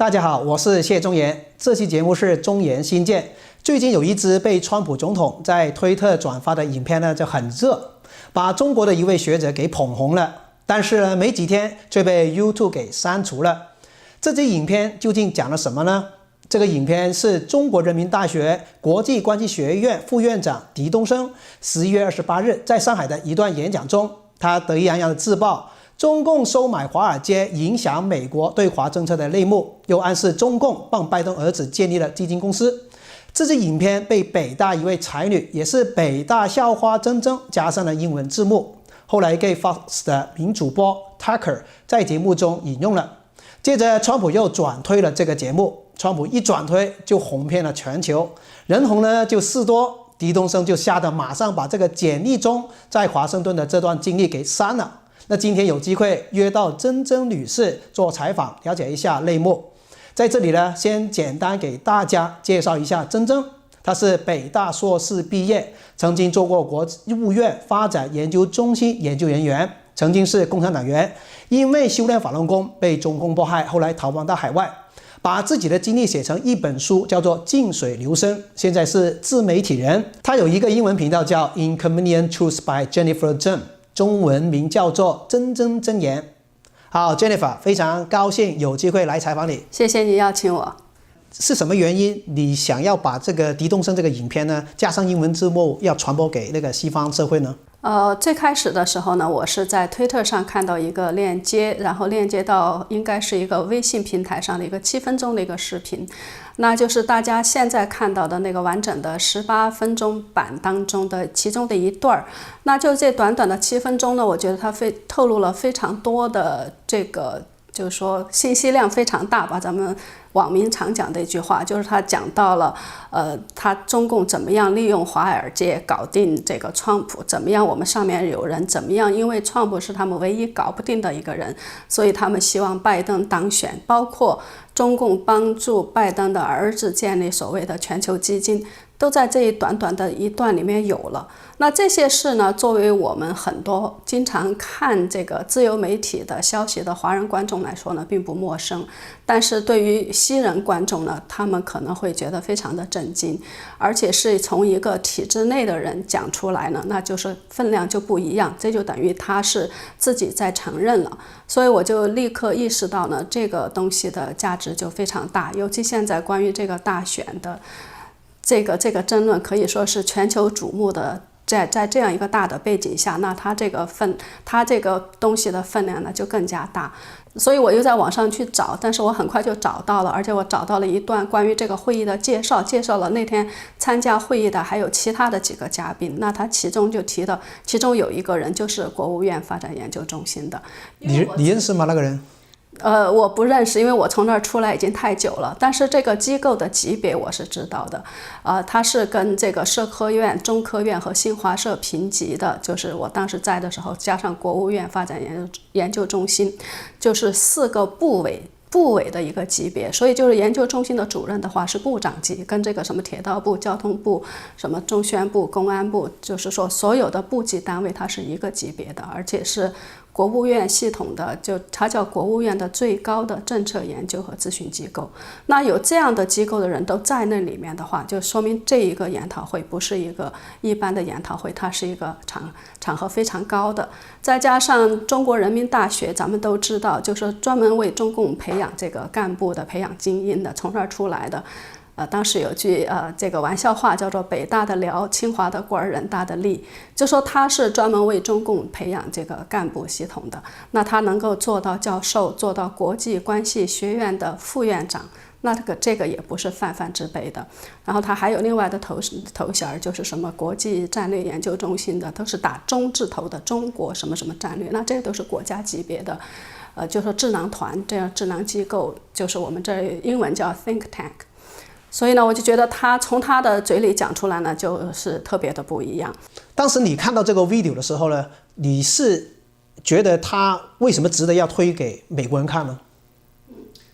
大家好，我是谢忠言。这期节目是忠言新见。最近有一支被川普总统在推特转发的影片呢，就很热，把中国的一位学者给捧红了。但是呢，没几天却被 YouTube 给删除了。这支影片究竟讲了什么呢？这个影片是中国人民大学国际关系学院副院长狄东升11月28日在上海的一段演讲中，他得意洋洋地自曝中共收买华尔街影响美国对华政策的内幕，又暗示中共帮拜登儿子建立了基金公司。这支影片被北大一位才女，也是北大校花珍珍加上了英文字幕，后来给 Fox 的名主播 Tucker 在节目中引用了。接着川普又转推了这个节目，川普一转推就红遍了全球，人红呢就事多，狄东升就吓得马上把这个简历中在华盛顿的这段经历给删了。那今天有机会约到珍珍女士做采访，了解一下内幕。在这里呢，先简单给大家介绍一下珍珍。她是北大硕士毕业，曾经做过国务院发展研究中心研究人员，曾经是共产党员，因为修炼法轮功被中共迫害，后来逃亡到海外，把自己的经历写成一本书，叫做《静水流深》，现在是自媒体人。他有一个英文频道叫 Inconvenient Truth by Jennifer Zheng， 中文名叫做珍珍真言。好 Jennifer， 非常高兴有机会来采访你。谢谢你邀请我。是什么原因你想要把这个狄东升这个影片呢加上英文字幕，要传播给那个西方社会呢？最开始的时候呢，我是在推特上看到一个链接，然后链接到应该是一个微信平台上的一个7分钟的一个视频，那就是大家现在看到的那个完整的18分钟版当中的其中的一段。那就这短短的7分钟呢，我觉得它透露了非常多的这个，就是说信息量非常大吧，咱们网民常讲的一句话，就是他讲到了，他中共怎么样利用华尔街搞定这个川普，怎么样我们上面有人怎么样，因为川普是他们唯一搞不定的一个人，所以他们希望拜登当选，包括中共帮助拜登的儿子建立所谓的全球基金，都在这一短短的一段里面有了。那这些事呢，作为我们很多经常看这个自由媒体的消息的华人观众来说呢，并不陌生。但是对于西人观众呢，他们可能会觉得非常的震惊，而且是从一个体制内的人讲出来呢，那就是分量就不一样，这就等于他是自己在承认了。所以我就立刻意识到呢，这个东西的价值就非常大，尤其现在关于这个大选的这个争论可以说是全球瞩目的。在这样一个大的背景下，那它这个东西的分量呢就更加大，所以我又在网上去找，但是我很快就找到了，而且我找到了一段关于这个会议的介绍了那天参加会议的还有其他的几个嘉宾，那他其中就提到，其中有一个人就是国务院发展研究中心的。你认识吗？那个人？我不认识，因为我从那儿出来已经太久了。但是这个机构的级别我是知道的，它是跟这个社科院、中科院和新华社平级的，就是我当时在的时候，加上国务院发展研究中心，就是4个部委的一个级别，所以就是研究中心的主任的话是部长级，跟这个什么铁道部、交通部、什么中宣部、公安部，就是说所有的部级单位它是一个级别的，而且是国务院系统的，就它叫国务院的最高的政策研究和咨询机构。那有这样的机构的人都在那里面的话，就说明这一个研讨会不是一个一般的研讨会，它是一个场合非常高的。再加上中国人民大学，咱们都知道，就是专门为中共培养这个干部的、培养精英的，从那儿出来的。当时有句这个玩笑话叫做北大的辽，清华的官，人大的吏，就说他是专门为中共培养这个干部系统的，那他能够做到教授，做到国际关系学院的副院长，那这个也不是泛泛之辈的。然后他还有另外的头衔，就是什么国际战略研究中心的，都是打中字头的中国什么什么战略，那这都是国家级别的，就说智囊团这样智囊机构，就是我们这英文叫 think tank。所以呢，我就觉得他从他的嘴里讲出来呢，就是特别的不一样。当时你看到这个 video 的时候呢，你是觉得他为什么值得要推给美国人看呢？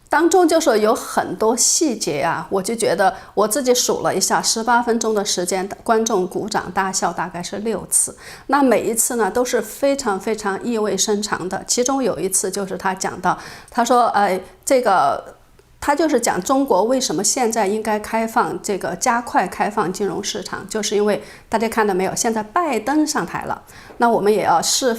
当中就是有很多细节啊，我就觉得我自己数了一下，18分钟的时间，观众鼓掌大笑大概是6次。那每一次呢都是非常非常意味深长的。其中有一次就是他讲到，他说这个他就是讲中国为什么现在应该开放这个加快开放金融市场，就是因为大家看到没有，现在拜登上台了，那我们也要适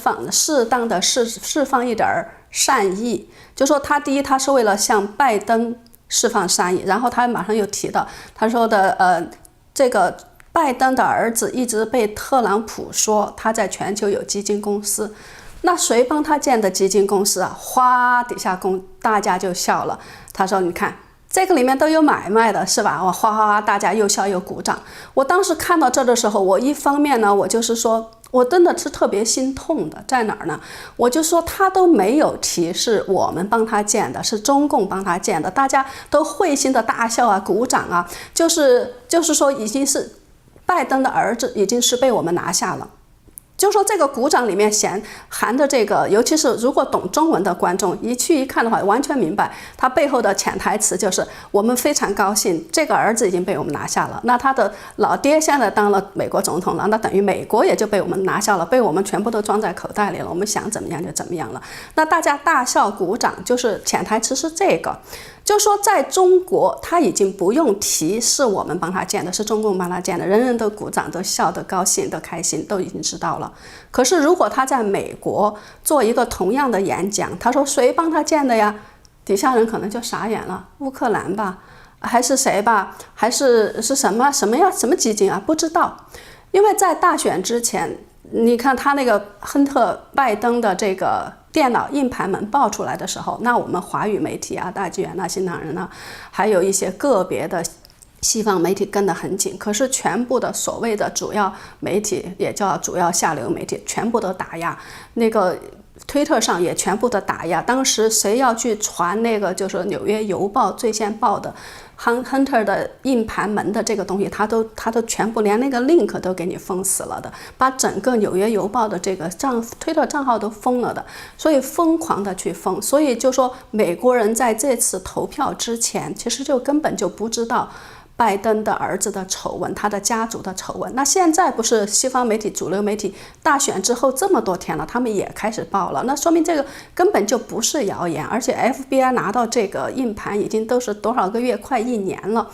当的释放一点善意，就说他第一，他是为了向拜登释放善意，然后他马上又提到他说的这个拜登的儿子一直被特朗普说他在全球有基金公司。那谁帮他建的基金公司啊？哗，底下大家就笑了。他说：“你看，这个里面都有买卖的，是吧？”哇，哗哗哗，大家又笑又鼓掌。我当时看到这的时候，我一方面呢，我就是说，我真的是特别心痛的，在哪儿呢？我就说他都没有提是我们帮他建的，是中共帮他建的，大家都会心的大笑啊，鼓掌啊，就是说，已经是拜登的儿子已经是被我们拿下了。就说这个鼓掌里面含着这个，尤其是如果懂中文的观众一去一看的话，完全明白他背后的潜台词就是我们非常高兴这个儿子已经被我们拿下了，那他的老爹现在当了美国总统了，那等于美国也就被我们拿下了，被我们全部都装在口袋里了，我们想怎么样就怎么样了。那大家大笑鼓掌，就是潜台词是这个，就说在中国他已经不用提是我们帮他建的，是中共帮他建的，人人都鼓掌，都笑得高兴，都开心，都已经知道了。可是如果他在美国做一个同样的演讲，他说谁帮他建的呀？底下人可能就傻眼了，乌克兰吧，还是谁吧，还是什么呀？什么基金啊？不知道。因为在大选之前，你看他那个亨特拜登的这个电脑硬盘门爆出来的时候，那我们华语媒体啊、大纪元啊、新唐人啊，还有一些个别的西方媒体跟得很紧，可是全部的所谓的主要媒体，也叫主要下流媒体，全部都打压，那个推特上也全部的打压。当时谁要去传那个就是纽约邮报最先报的Hunter 的硬盘门的这个东西，他都全部连那个 link 都给你封死了的，把整个纽约邮报的这个推特账号都封了的，所以疯狂的去封。所以就说美国人在这次投票之前，其实就根本就不知道拜登的儿子的丑闻，他的家族的丑闻。那现在不是西方媒体、主流媒体大选之后这么多天了，他们也开始报了，那说明这个根本就不是谣言。而且 FBI 拿到这个硬盘已经都是多少个月，快1年了。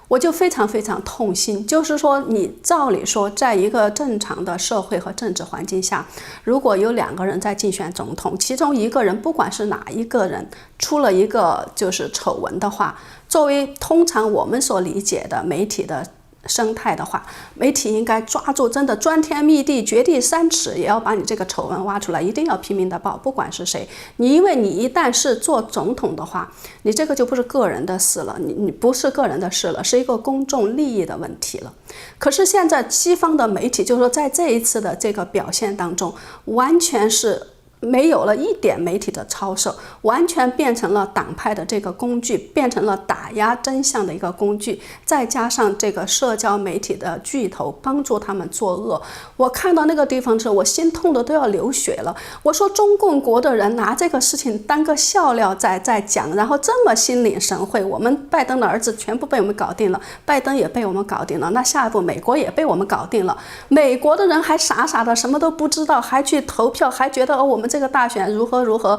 我就非常非常痛心，就是说你照理说在一个正常的社会和政治环境下，如果有2个人在竞选总统，其中一个人不管是哪一个人出了一个就是丑闻的话，作为通常我们所理解的媒体的生态的话，媒体应该抓住，真的钻天密地掘地3尺，也要把你这个丑闻挖出来，一定要拼命的报，不管是谁。因为你一旦是做总统的话，你这个就不是个人的事了，你不是个人的事了，是一个公众利益的问题了。可是现在西方的媒体就是说在这一次的这个表现当中，完全是没有了一点媒体的操守，完全变成了党派的这个工具，变成了打压真相的一个工具，再加上这个社交媒体的巨头帮助他们作恶。我看到那个地方时，我心痛的都要流血了。我说中共国的人拿这个事情当个笑料在讲，然后这么心领神会，我们拜登的儿子全部被我们搞定了，拜登也被我们搞定了，那下一步美国也被我们搞定了。美国的人还傻傻的什么都不知道，还去投票，还觉得我们这个大选如何，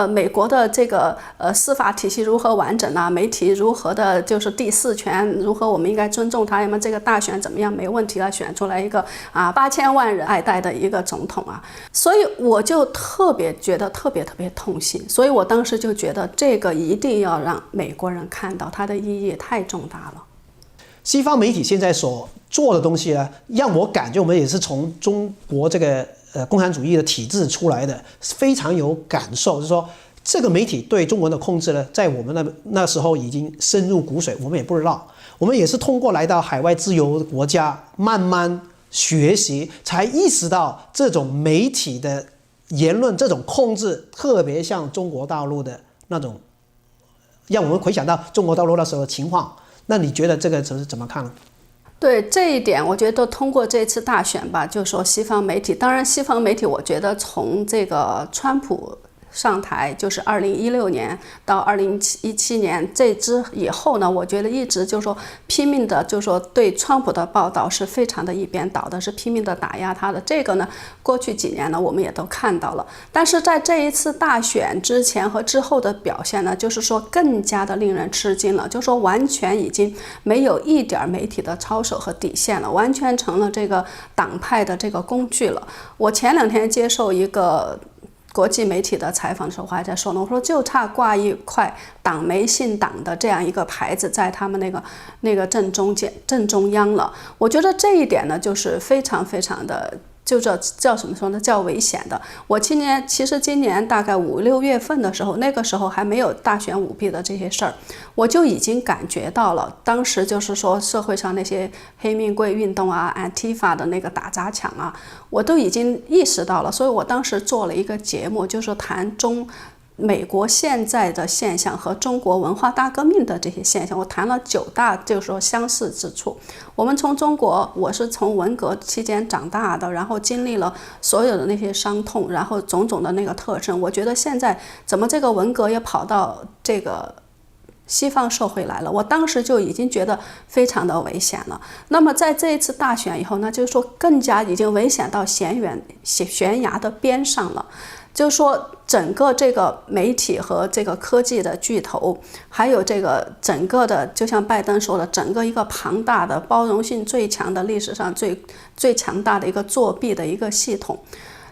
美国的这个司法体系如何完整啊，媒体如何的就是第4权如何，我们应该尊重他们这个大选怎么样，没问题了，选出来一个8000万人爱戴的一个总统啊。所以我就觉得特别痛心，所以我当时就觉得这个一定要让美国人看到，它的意义太重大了。西方媒体现在所做的东西呢，让我感觉我们也是从中国这个共产主义的体制出来的，非常有感受。就是说，这个媒体对中文的控制呢，在我们那时候已经深入骨髓，我们也不知道。我们也是通过来到海外自由国家，慢慢学习，才意识到这种媒体的言论这种控制，特别像中国大陆的那种，让我们回想到中国大陆那时候的情况。那你觉得这个是怎么看呢？对这一点，我觉得通过这次大选吧，就说西方媒体，当然西方媒体，我觉得从这个川普上台，就是2016年到2017年这之以后呢，我觉得一直就是说拼命的，就是说对川普的报道是非常的一边倒的，是拼命的打压他的。这个呢，过去几年呢，我们也都看到了。但是在这一次大选之前和之后的表现呢，就是说更加的令人吃惊了，就是说完全已经没有一点媒体的操守和底线了，完全成了这个党派的这个工具了。我前2天接受一个国际媒体的采访的时候，我还在说呢，我说就差挂一块党媒信党的这样一个牌子在他们那个正中央了。我觉得这一点呢，就是非常非常的。就叫什么说呢？叫危险的。我其实今年大概5、6月份的时候，那个时候还没有大选舞弊的这些事儿，我就已经感觉到了。当时就是说社会上那些黑命贵运动啊、Antifa 的那个打砸抢啊，我都已经意识到了。所以我当时做了一个节目，就是谈美国现在的现象和中国文化大革命的这些现象，我谈了9大就是说相似之处。我们从中国，我是从文革期间长大的，然后经历了所有的那些伤痛，然后种种的那个特征。我觉得现在怎么这个文革也跑到这个西方社会来了，我当时就已经觉得非常的危险了。那么在这一次大选以后呢，就是说更加已经危险到悬崖的边上了。就是说整个这个媒体和这个科技的巨头，还有这个整个的，就像拜登说的，整个一个庞大的、包容性最强的、历史上最强大的一个作弊的一个系统，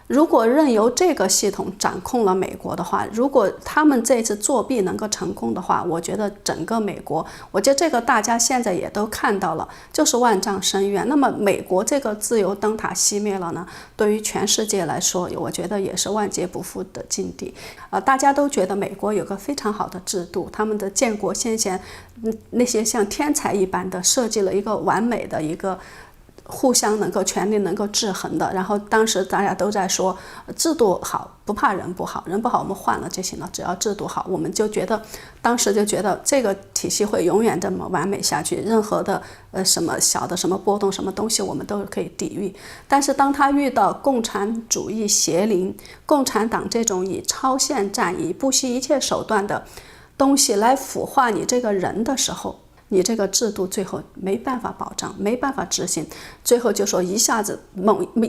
如果任由这个系统掌控了美国的话，如果他们这次作弊能够成功的话，我觉得整个美国，我觉得这个大家现在也都看到了，就是万丈深渊。那么美国这个自由灯塔熄灭了呢，对于全世界来说，我觉得也是万劫不复的境地。大家都觉得美国有个非常好的制度，他们的建国先贤那些像天才一般的设计了一个完美的一个互相权力能够制衡的。然后当时大家都在说制度好不怕人不好，人不好我们换了就行了，只要制度好，我们就觉得当时就觉得这个体系会永远这么完美下去，任何的什么小的什么波动什么东西我们都可以抵御。但是当他遇到共产主义邪灵，共产党这种以超限战以不惜一切手段的东西来腐化你这个人的时候，你这个制度最后没办法保障，没办法执行，最后就说一下子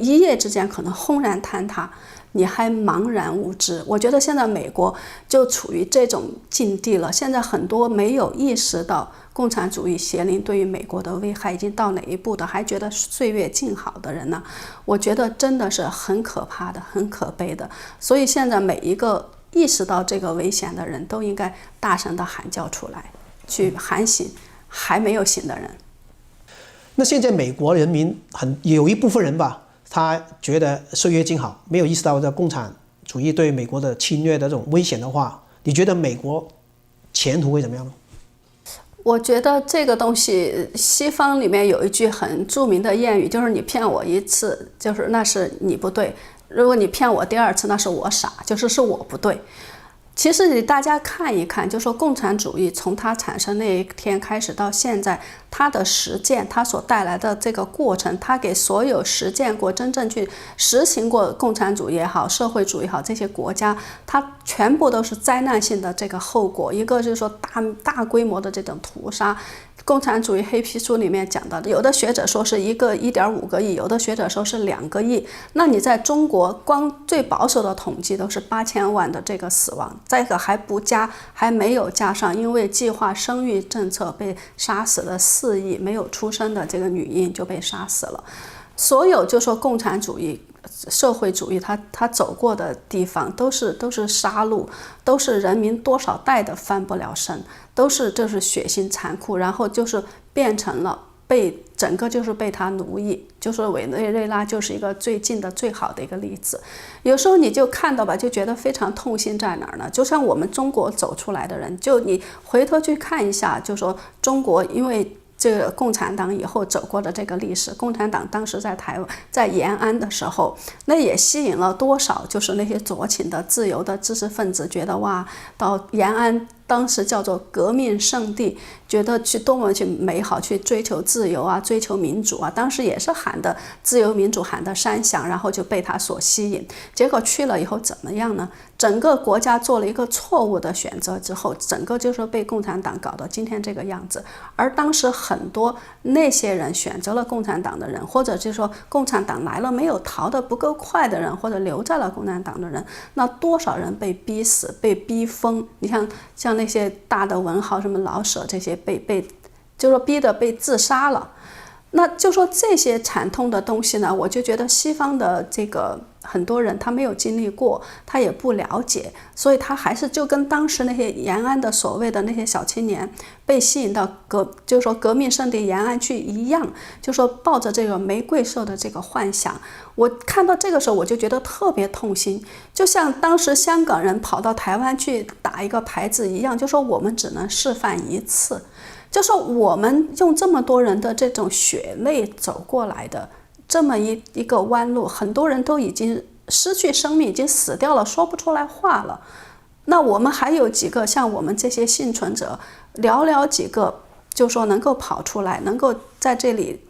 一夜之间可能轰然坍塌，你还茫然无知。我觉得现在美国就处于这种境地了。现在很多没有意识到共产主义邪灵对于美国的危害已经到哪一步的，还觉得岁月静好的人呢，我觉得真的是很可怕的，很可悲的。所以现在每一个意识到这个危险的人都应该大声的喊叫出来，去喊醒还没有醒的人。那现在美国人民有一部分人吧，他觉得岁月静好，没有意识到这共产主义对美国的侵略的这种危险的话，你觉得美国前途会怎么样呢？我觉得这个东西，西方里面有一句很著名的谚语，就是你骗我一次，就是那是你不对；如果你骗我第2次，那是我傻，是我不对。其实大家看一看，就说共产主义从它产生那一天开始到现在，它的实践，它所带来的这个过程，它给所有实践过、真正去实行过共产主义也好、社会主义也好，这些国家，它全部都是灾难性的这个后果。一个就是说大规模的这种屠杀。共产主义黑皮书里面讲到的，有的学者说是1.5个亿，有的学者说是2个亿。那你在中国光最保守的统计都是8000万的这个死亡，这个还没有加上因为计划生育政策被杀死了4亿没有出生的这个女婴就被杀死了。所有就说共产主义、社会主义，它走过的地方都是杀戮，都是人民多少代的翻不了身，都是就是血腥残酷，然后就是变成了整个就是被他奴役。就是委内瑞拉就是一个最近的最好的一个例子。有时候你就看到吧，就觉得非常痛心在哪儿呢？就像我们中国走出来的人，就你回头去看一下，就说中国因为这个共产党以后走过的这个历史，共产党当时在台湾在延安的时候，那也吸引了多少就是那些左倾的自由的知识分子，觉得哇，到延安当时叫做革命圣地，觉得去多么去美好，去追求自由啊，追求民主啊，当时也是喊的自由民主，喊的山响，然后就被他所吸引。结果去了以后怎么样呢？整个国家做了一个错误的选择之后，整个就是被共产党搞到今天这个样子。而当时很多那些人选择了共产党的人，或者就是说共产党来了没有逃得不够快的人，或者留在了共产党的人，那多少人被逼死、被逼疯？你像那些大的文豪，什么老舍这些被就说逼得被自杀了。那就说这些惨痛的东西呢，我就觉得西方的这个很多人他没有经历过，他也不了解，所以他还是就跟当时那些延安的所谓的那些小青年被吸引到就是说革命圣地延安去一样，就说抱着这个玫瑰色的这个幻想。我看到这个时候我就觉得特别痛心，就像当时香港人跑到台湾去打一个牌子一样，就说我们只能示范一次，就说我们用这么多人的这种血泪走过来的这么一个弯路，很多人都已经失去生命，已经死掉了，说不出来话了。那我们还有几个像我们这些幸存者，寥寥几个，就说能够跑出来，能够在这里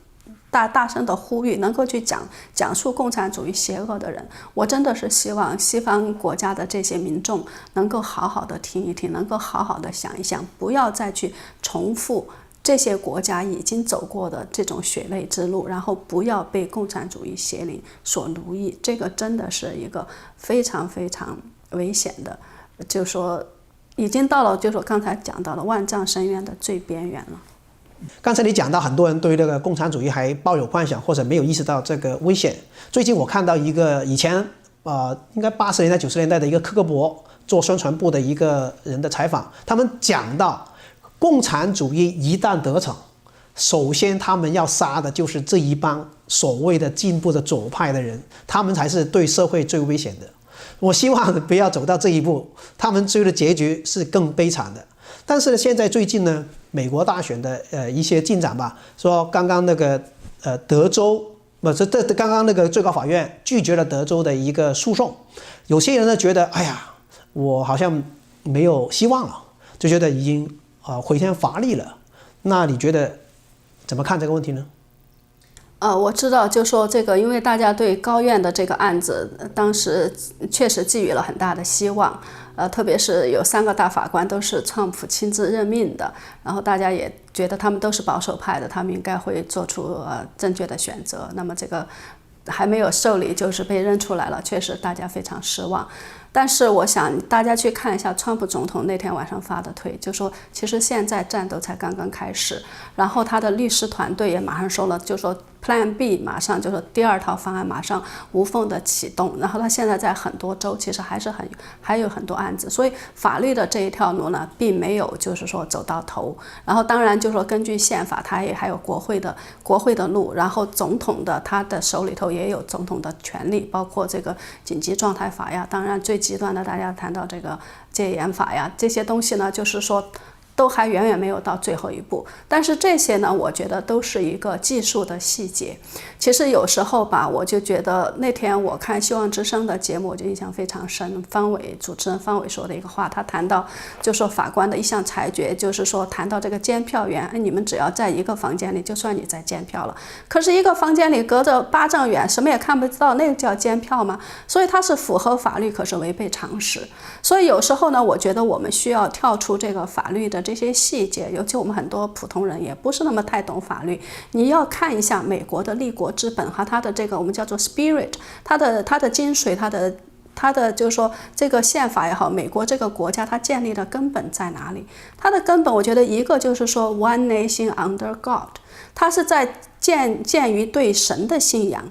大声的呼吁，能够去讲述共产主义邪恶的人，我真的是希望西方国家的这些民众能够好好的听一听，能够好好的想一想，不要再去重复这些国家已经走过的这种血泪之路，然后不要被共产主义邪灵所奴役。这个真的是一个非常非常危险的，就说已经到了，就是我刚才讲到了万丈深渊的最边缘了。刚才你讲到很多人对这个共产主义还抱有幻想，或者没有意识到这个危险。最近我看到一个以前应该80年代90年代的一个克格勃做宣传部的一个人的采访，他们讲到共产主义一旦得逞，首先他们要杀的就是这一帮所谓的进步的左派的人，他们才是对社会最危险的。我希望不要走到这一步，他们最后的结局是更悲惨的。但是现在最近呢，美国大选的一些进展吧，说刚刚那个德州刚刚那个最高法院拒绝了德州的一个诉讼，有些人呢觉得哎呀，我好像没有希望了，就觉得已经回天乏力了。那你觉得怎么看这个问题呢？我知道，就说这个，因为大家对高院的这个案子，当时确实寄予了很大的希望，特别是有3个大法官都是川普亲自任命的，然后大家也觉得他们都是保守派的，他们应该会做出正确的选择。那么这个还没有受理，就是被认出来了，确实大家非常失望。但是我想大家去看一下川普总统那天晚上发的推，就说其实现在战斗才刚刚开始，然后他的律师团队也马上说了，就说 Plan B 马上就是第2套方案马上无缝的启动，然后他现在在很多州其实还有很多案子，所以法律的这一条路呢并没有就是说走到头。然后当然就说根据宪法他也还有国会的路，然后总统的他的手里头也有总统的权利，包括这个紧急状态法呀，当然最极端的大家谈到这个戒严法呀，这些东西呢就是说都还远远没有到最后一步。但是这些呢我觉得都是一个技术的细节。其实有时候吧，我就觉得那天我看希望之声的节目，我就印象非常深，主持人方伟说的一个话，他谈到就说法官的一项裁决，就是说谈到这个监票员，你们只要在一个房间里就算你在监票了，可是一个房间里隔着8丈远什么也看不到，那个叫监票吗？所以它是符合法律，可是违背常识。所以有时候呢，我觉得我们需要跳出这个法律的这些细节，尤其我们很多普通人也不是那么太懂法律，你要看一下美国的立国之本和它的这个我们叫做 spirit， 它的精髓，它的就是说这个宪法也好，美国这个国家它建立的根本在哪里？它的根本我觉得一个就是说 one nation under God， 它是在鉴于对神的信仰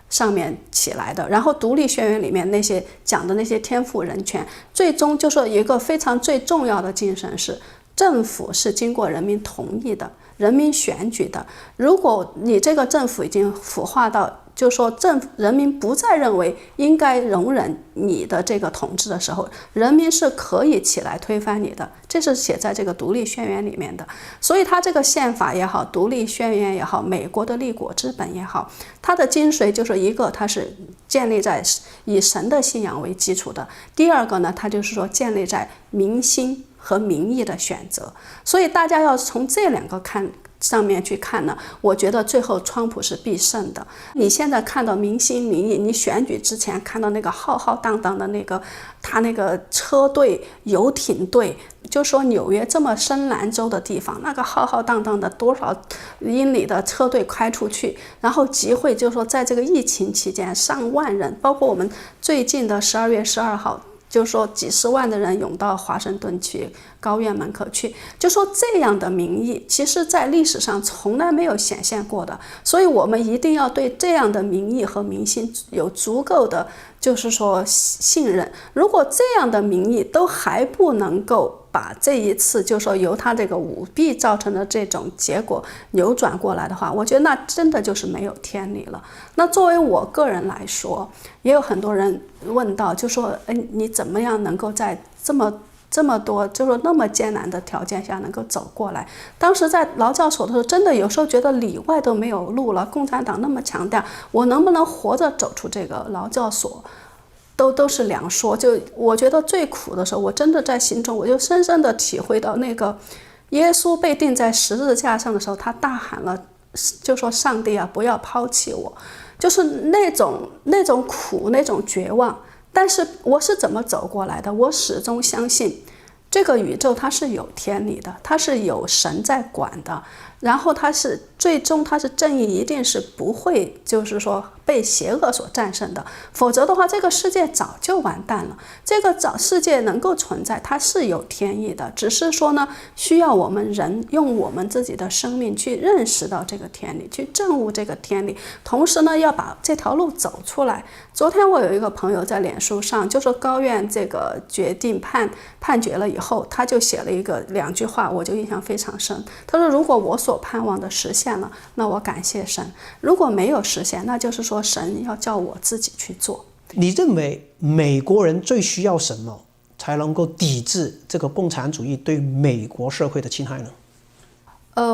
上面起来的。然后独立宣言里面那些讲的那些天赋人权，最终就说一个非常最重要的精神是政府是经过人民同意的，人民选举的。如果你这个政府已经腐化到就是说人民不再认为应该容忍你的这个统治的时候，人民是可以起来推翻你的，这是写在这个独立宣言里面的。所以它这个宪法也好，独立宣言也好，美国的立国之本也好，它的精髓就是一个，它是建立在以神的信仰为基础的；第二个呢，它就是说建立在民心和民意的选择。所以大家要从这两个上面去看呢，我觉得最后川普是必胜的。你现在看到民心民意，你选举之前看到那个浩浩荡荡的他那个车队、游艇队，就说纽约这么深蓝州的地方，那个浩浩荡荡的多少英里的车队开出去，然后集会，就说在这个疫情期间上万人，包括我们最近的12月12号。就是说几十万的人涌到华盛顿去高院门口去，就说这样的民意其实在历史上从来没有显现过的，所以我们一定要对这样的民意和民心有足够的就是说信任。如果这样的民意都还不能够把这一次就是说由他这个舞弊造成的这种结果扭转过来的话，我觉得那真的就是没有天理了。那作为我个人来说，也有很多人问到，就说你怎么样能够在这么多就是说那么艰难的条件下能够走过来？当时在劳教所的时候，真的有时候觉得里外都没有路了。共产党那么强调，我能不能活着走出这个劳教所？都是两说。就我觉得最苦的时候，我真的在心中，我就深深的体会到那个耶稣被钉在十字架上的时候，他大喊了，就说上帝啊，不要抛弃我，就是那种苦，那种绝望。但是我是怎么走过来的？我始终相信这个宇宙它是有天理的，它是有神在管的，然后它是最终它是正义，一定是不会就是说被邪恶所战胜的，否则的话这个世界早就完蛋了。这个世界能够存在，它是有天意的，只是说呢，需要我们人用我们自己的生命去认识到这个天理，去证悟这个天理，同时呢要把这条路走出来。昨天我有一个朋友在脸书上就说高院这个决定判决了以后，他就写了2句话，我就印象非常深。他说如果我所盼望的实现了，那我感谢神；如果没有实现，那就是说神要叫我自己去做。你认为美国人最需要什么才能够抵制这个共产主义对美国社会的侵害呢？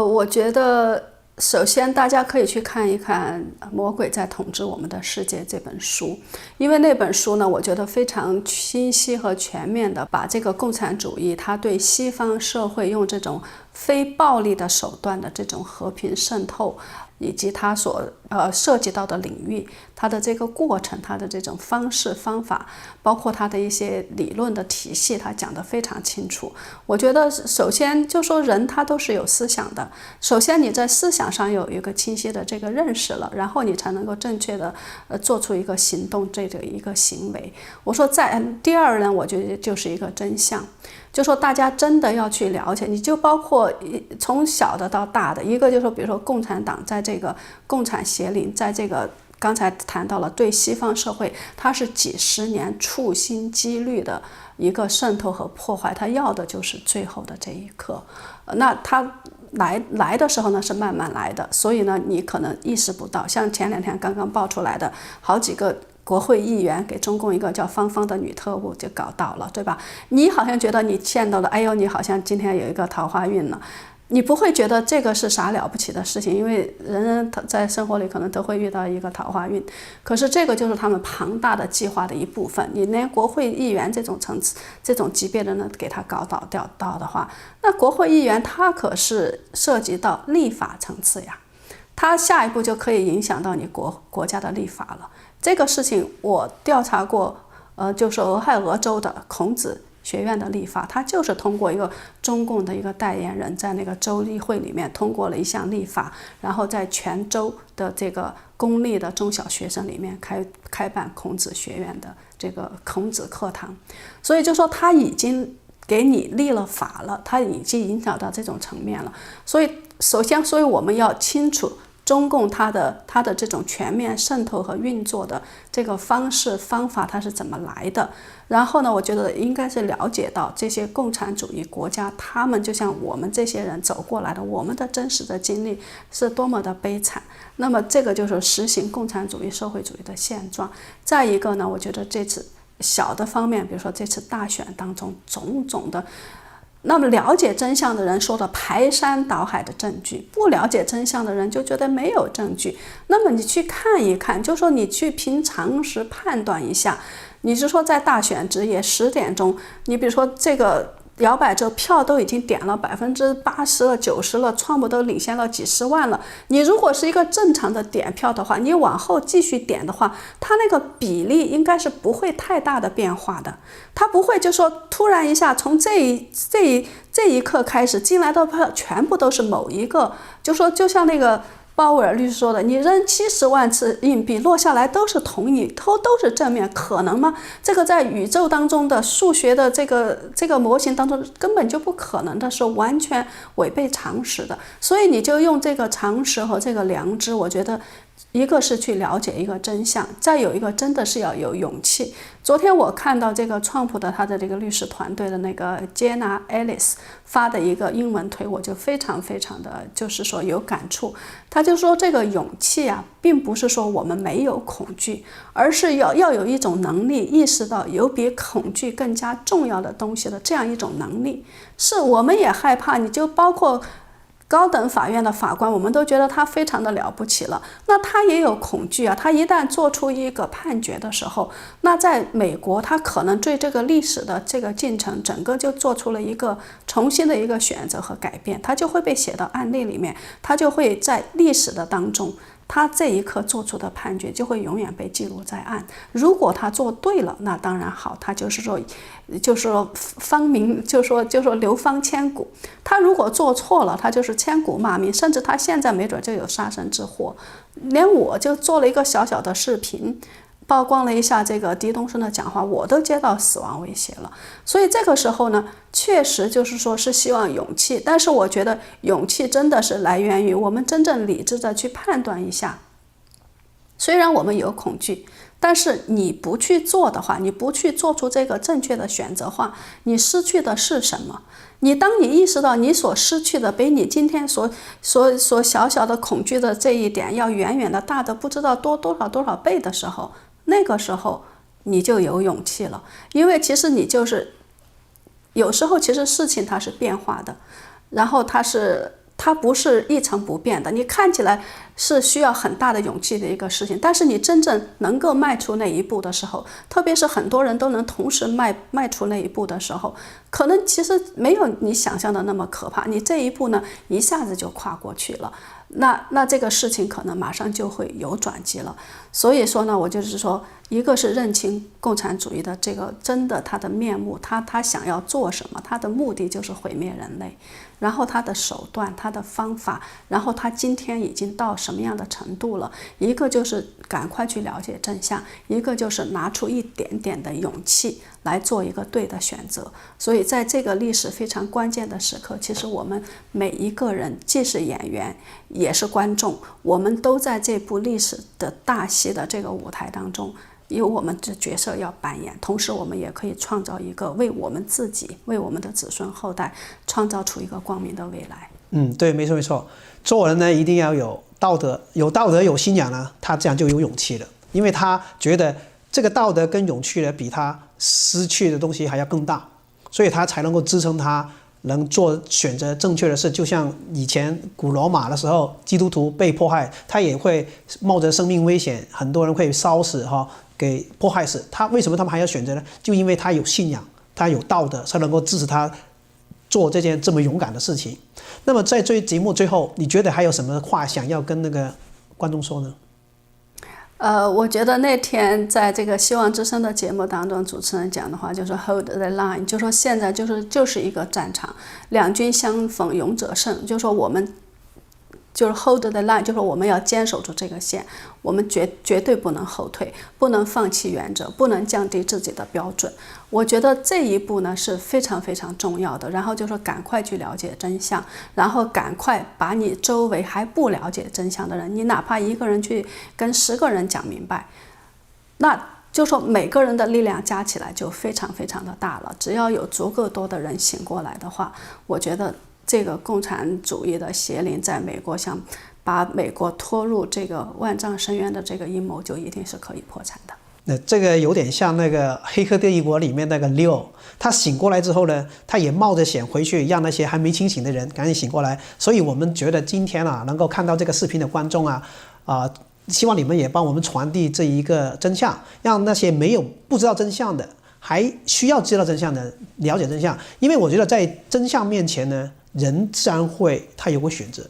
我觉得首先大家可以去看一看《魔鬼在统治我们的世界》这本书，因为那本书呢，我觉得非常清晰和全面的把这个共产主义它对西方社会用这种非暴力的手段的这种和平渗透，以及它所涉及到的领域，它的这个过程，它的这种方式方法，包括它的一些理论的体系，它讲得非常清楚。我觉得首先就说人他都是有思想的，首先你在思想上有一个清晰的这个认识了，然后你才能够正确的做出一个行动，这个一个行为。我说第二呢，我觉得就是一个真相。就说大家真的要去了解，你就包括从小的到大的，一个就是说比如说共产党在这个共产邪灵，在这个刚才谈到了对西方社会，它是几十年处心积虑的一个渗透和破坏，它要的就是最后的这一刻。那它来的时候呢是慢慢来的，所以呢你可能意识不到，像前2天刚刚爆出来的好几个国会议员给中共一个叫芳芳的女特务就搞倒了，对吧？你好像觉得你见到了，哎呦，你好像今天有一个桃花运了，你不会觉得这个是啥了不起的事情，因为人人在生活里可能都会遇到一个桃花运，可是这个就是他们庞大的计划的一部分。你连国会议员这种层次、这种级别的人给他搞倒掉的话，那国会议员他可是涉及到立法层次呀，他下一步就可以影响到你国家的立法了。这个事情我调查过，就是俄亥俄州的孔子学院的立法，他就是通过一个中共的一个代言人，在那个州议会里面通过了一项立法，然后在全州的这个公立的中小学生里面开办孔子学院的这个孔子课堂，所以就说他已经给你立了法了，他已经影响到这种层面了。所以首先，所以我们要清楚中共它的这种全面渗透和运作的这个方式方法它是怎么来的。然后呢，我觉得应该是了解到这些共产主义国家，他们就像我们这些人走过来的，我们的真实的经历是多么的悲惨。那么这个就是实行共产主义社会主义的现状。再一个呢，我觉得这次小的方面，比如说这次大选当中种种的，那么了解真相的人说的排山倒海的证据，不了解真相的人就觉得没有证据。那么你去看一看，就说你去凭常识判断一下，你是说在大选之夜10点钟，你比如说这个摇摆州票都已经点了80%了、90%了，川普都领先了几十万了。你如果是一个正常的点票的话，你往后继续点的话，它那个比例应该是不会太大的变化的。它不会就说突然一下从这一刻开始进来的票全部都是某一个，就像那个鲍威尔律师说的，你扔70万次硬币落下来都是同意，都是正面，可能吗？这个在宇宙当中的数学的这个模型当中根本就不可能的，是完全违背常识的。所以你就用这个常识和这个良知，我觉得一个是去了解一个真相，再有一个真的是要有勇气。昨天我看到这个川普的他的这个律师团队的那个杰娜·爱丽丝发的一个英文推，我就非常的就是说有感触。他就说这个勇气啊，并不是说我们没有恐惧，而是要有一种能力，意识到有比恐惧更加重要的东西的这样一种能力。是我们也害怕，你就包括高等法院的法官，我们都觉得他非常的了不起了，那他也有恐惧啊。他一旦做出一个判决的时候，那在美国他可能对这个历史的这个进程整个就做出了一个重新的一个选择和改变，他就会被写到案例里面，他就会在历史的当中，他这一刻做出的判决就会永远被记录在案。如果他做对了，那当然好，他就是说芳名，就是说流芳千古。他如果做错了，他就是千古骂名，甚至他现在没准就有杀身之祸。连我就做了一个小小的视频，曝光了一下这个狄东升的讲话，我都接到死亡威胁了。所以这个时候呢，确实就是说是希望勇气，但是我觉得勇气真的是来源于我们真正理智的去判断一下。虽然我们有恐惧，但是你不去做的话，你不去做出这个正确的选择的话，你失去的是什么？当你意识到你所失去的比你今天所小小的恐惧的这一点要远远的大的不知道多少倍的时候，那个时候你就有勇气了。因为其实你就是有时候其实事情它是变化的，然后它不是一成不变的，你看起来是需要很大的勇气的一个事情，但是你真正能够迈出那一步的时候，特别是很多人都能同时迈出那一步的时候，可能其实没有你想象的那么可怕，你这一步呢一下子就跨过去了，那这个事情可能马上就会有转机了。所以说呢，我就是说，一个是认清共产主义的这个真的它的面目，他想要做什么，他的目的就是毁灭人类，然后他的手段，他的方法，然后他今天已经到什么样的程度了。一个就是赶快去了解真相，一个就是拿出一点点的勇气来做一个对的选择。所以在这个历史非常关键的时刻，其实我们每一个人既是演员也是观众，我们都在这部历史的大戏的这个舞台当中有我们的角色要扮演，同时我们也可以创造一个为我们自己，为我们的子孙后代创造出一个光明的未来。对，没错。做人呢一定要有道德，有信仰呢，他这样就有勇气了，因为他觉得这个道德跟勇气呢比他失去的东西还要更大，所以他才能够支撑他能做选择正确的事。就像以前古罗马的时候，基督徒被迫害，他也会冒着生命危险，很多人会烧死给迫害死。为什么他们还要选择呢？就因为他有信仰，他有道德，才能够支持他做这件这么勇敢的事情。那么在这节目最后，你觉得还有什么话想要跟那个观众说呢？我觉得那天在这个希望之声的节目当中，主持人讲的话就是 hold the line， 就说现在就是一个战场，两军相逢勇者胜，就说我们就是 hold the line， 就是我们要坚守住这个线，我们绝对不能后退，不能放弃原则，不能降低自己的标准。我觉得这一步呢是非常重要的。然后就说赶快去了解真相，然后赶快把你周围还不了解真相的人，你哪怕一个人去跟10个人讲明白，那就说每个人的力量加起来就非常的大了。只要有足够多的人醒过来的话，我觉得这个共产主义的邪灵在美国想把美国拖入这个万丈深渊的这个阴谋就一定是可以破产的。这个有点像那个《黑客帝国》里面那个 Leo， 他醒过来之后呢，他也冒着险回去，让那些还没清醒的人赶紧醒过来。所以我们觉得今天能够看到这个视频的观众希望你们也帮我们传递这一个真相，让那些不知道真相的，还需要知道真相的，了解真相，因为我觉得在真相面前呢，人自然他有个选择。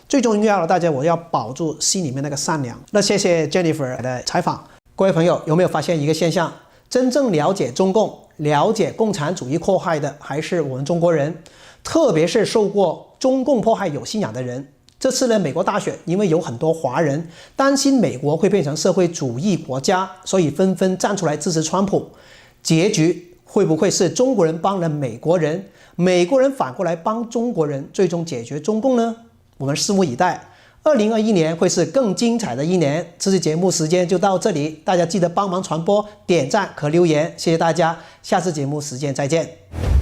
最重要的，大家我要保住心里面那个善良。那谢谢 Jennifer 的采访。各位朋友，有没有发现一个现象？真正了解中共、了解共产主义迫害的，还是我们中国人，特别是受过中共迫害有信仰的人。这次呢，美国大选，因为有很多华人担心美国会变成社会主义国家，所以纷纷站出来支持川普。结局会不会是中国人帮了美国人，美国人反过来帮中国人，最终解决中共呢？我们拭目以待。2021年会是更精彩的一年。这期节目时间就到这里，大家记得帮忙传播、点赞和留言，谢谢大家，下次节目时间再见。